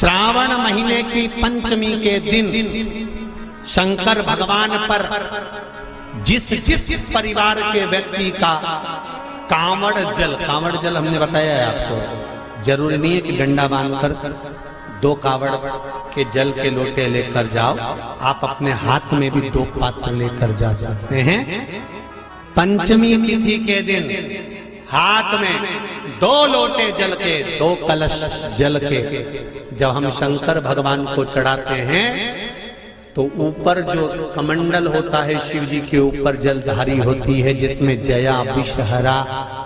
श्रावण महीने की पंचमी के दिन शंकर भगवान पर जिस जिस परिवार के व्यक्ति का कांवड़ जल हमने बताया है आपको, जरूरी नहीं है कि डंडा बांधकर 2 कावड़ के जल के लोटे लेकर जाओ, आप अपने हाथ में भी 2 पात्र लेकर जा सकते हैं। पंचमी तिथि के दिन हाथ में 2 लोटे जल के, 2 कलश जल के जब हम शंकर भगवान को चढ़ाते हैं तो ऊपर जो कमंडल होता है शिव जी के ऊपर जलधारी होती है, जिसमें जया, विषहरा,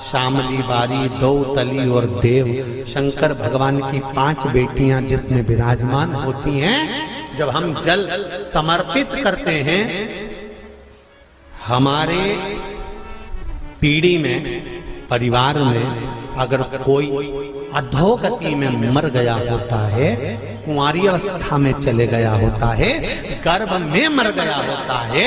शामली बारी, दौतली और देव, शंकर भगवान की 5 बेटियां जिसमें विराजमान होती हैं। जब हम जल समर्पित करते हैं, हमारे पीढ़ी में, परिवार में अगर कोई अधोगति में मर गया होता है, कुंवारी अवस्था में चले गया होता है, गर्भ में मर गया होता है,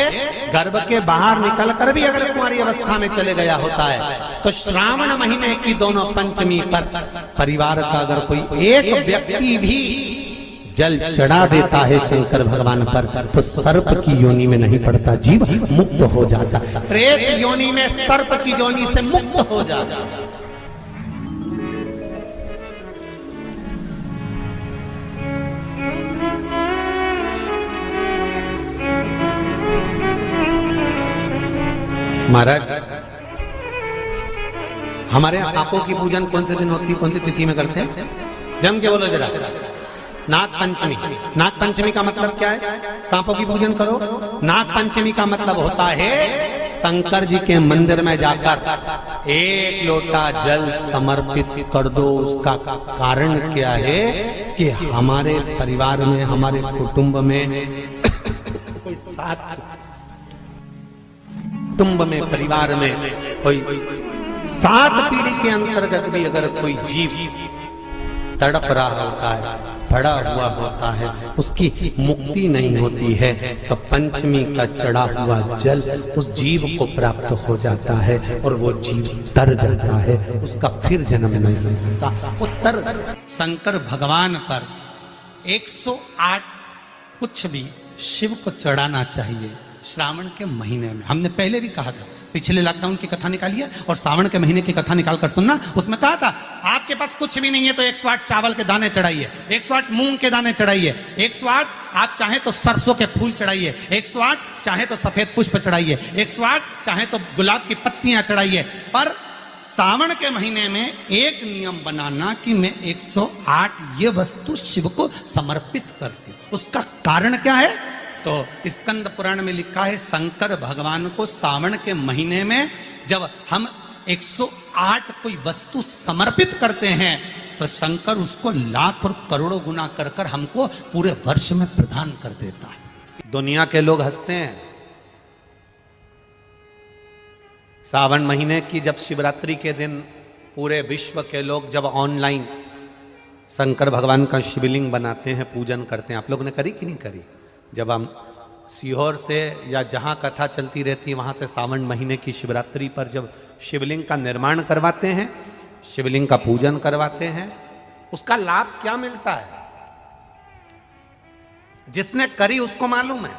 गर्भ के बाहर निकलकर भी अगर कुंवारी अवस्था में चले गया होता है, तो श्रावण महीने की दोनों पंचमी पर परिवार का अगर कोई एक व्यक्ति भी जल चढ़ा देता है शंकर भगवान पर, तो सर्प की योनि में नहीं पड़ता, जीव मुक्त हो जाता, प्रेत योनि में सर्प की योनि से मुक्त हो जाता। महाराज, हमारे यहाँ सांपों की पूजन कौन से दिन होती है, कौन सी तिथि में करते हैं? जम के बोलो जरा। नाग पंचमी। नाग पंचमी का मतलब क्या है? सांपों की पूजन करो। नाग पंचमी का मतलब होता है शंकर जी के मंदिर में जाकर 1 लोटा जल समर्पित कर दो। उसका कारण क्या है कि हमारे परिवार में, हमारे कुटुंब में कोई 7 कुटुंब में, परिवार में कोई 7 पीढ़ी के अंतर्गत भी अगर कोई जीव तड़प रहा होता है, पड़ा हुआ होता है, उसकी मुक्ति नहीं होती है, तो पंचमी का चढ़ा हुआ जल उस जीव को प्राप्त हो जाता है और वो जीव तर जाता है, उसका फिर जन्म नहीं होता। उत्तर शंकर भगवान पर 108 कुछ भी शिव को चढ़ाना चाहिए श्रावण के महीने में। हमने पहले भी कहा था, पिछले लॉकडाउन की कथा निकालिए और श्रावण के महीने की कथा निकाल कर सुनना। उसमें कहा था आपके पास कुछ भी नहीं है तो 108 चावल के दाने चढ़ाइए, 108 मूंग के दाने चढ़ाइए, 108 आप चाहे तो सरसों के फूल चढ़ाइए, 108 चाहे तो सफेद पुष्प चढ़ाइए, 108 चाहे तो गुलाब की पत्तियां चढ़ाइए। पर सावन के महीने में एक नियम बनाना कि मैं 108 ये वस्तु शिव को समर्पित करती। उसका कारण क्या है? तो स्कंद पुराण में लिखा है शंकर भगवान को सावन के महीने में जब हम 108 कोई वस्तु समर्पित करते हैं तो शंकर उसको लाख और करोड़ों गुना कर कर हमको पूरे वर्ष में प्रदान कर देता है। दुनिया के लोग हंसते हैं। सावन महीने की जब शिवरात्रि के दिन पूरे विश्व के लोग जब ऑनलाइन शंकर भगवान का शिवलिंग बनाते हैं, पूजन करते हैं, आप लोगों ने करी कि नहीं करी? जब हम सीहोर से या जहाँ कथा चलती रहती है वहाँ से सावन महीने की शिवरात्रि पर जब शिवलिंग का निर्माण करवाते हैं, शिवलिंग का पूजन करवाते हैं, उसका लाभ क्या मिलता है जिसने करी उसको मालूम है।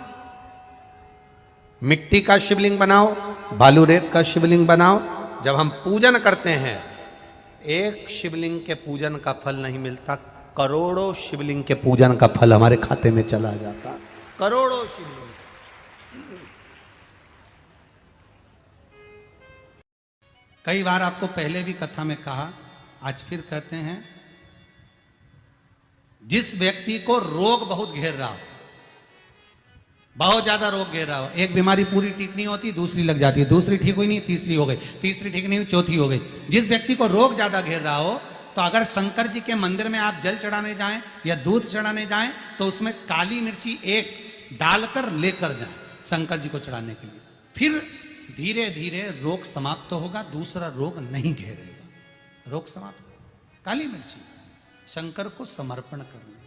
मिट्टी का शिवलिंग बनाओ, बालू रेत का शिवलिंग बनाओ, जब हम पूजन करते हैं एक शिवलिंग के पूजन का फल नहीं मिलता, करोड़ों शिवलिंग के पूजन का फल हमारे खाते में चला जाता, करोड़ों शिवलिंग। कई बार आपको पहले भी कथा में कहा, आज फिर कहते हैं, जिस व्यक्ति को रोग बहुत घेर रहा हो, बहुत ज्यादा रोग घेर रहा हो, एक बीमारी पूरी ठीक नहीं होती, दूसरी लग जाती है, दूसरी ठीक हुई नहीं, तीसरी हो गई, तीसरी ठीक नहीं हुई, चौथी हो गई। जिस व्यक्ति को रोग ज्यादा घेर रहा हो, तो अगर शंकर जी के मंदिर में आप जल चढ़ाने जाएं या दूध चढ़ाने जाएं तो उसमें काली मिर्ची 1 डालकर लेकर जाएं शंकर जी को चढ़ाने के लिए। फिर धीरे धीरे रोग समाप्त होगा, दूसरा रोग नहीं घेरेगा, रोग समाप्त। काली मिर्ची शंकर को समर्पण करने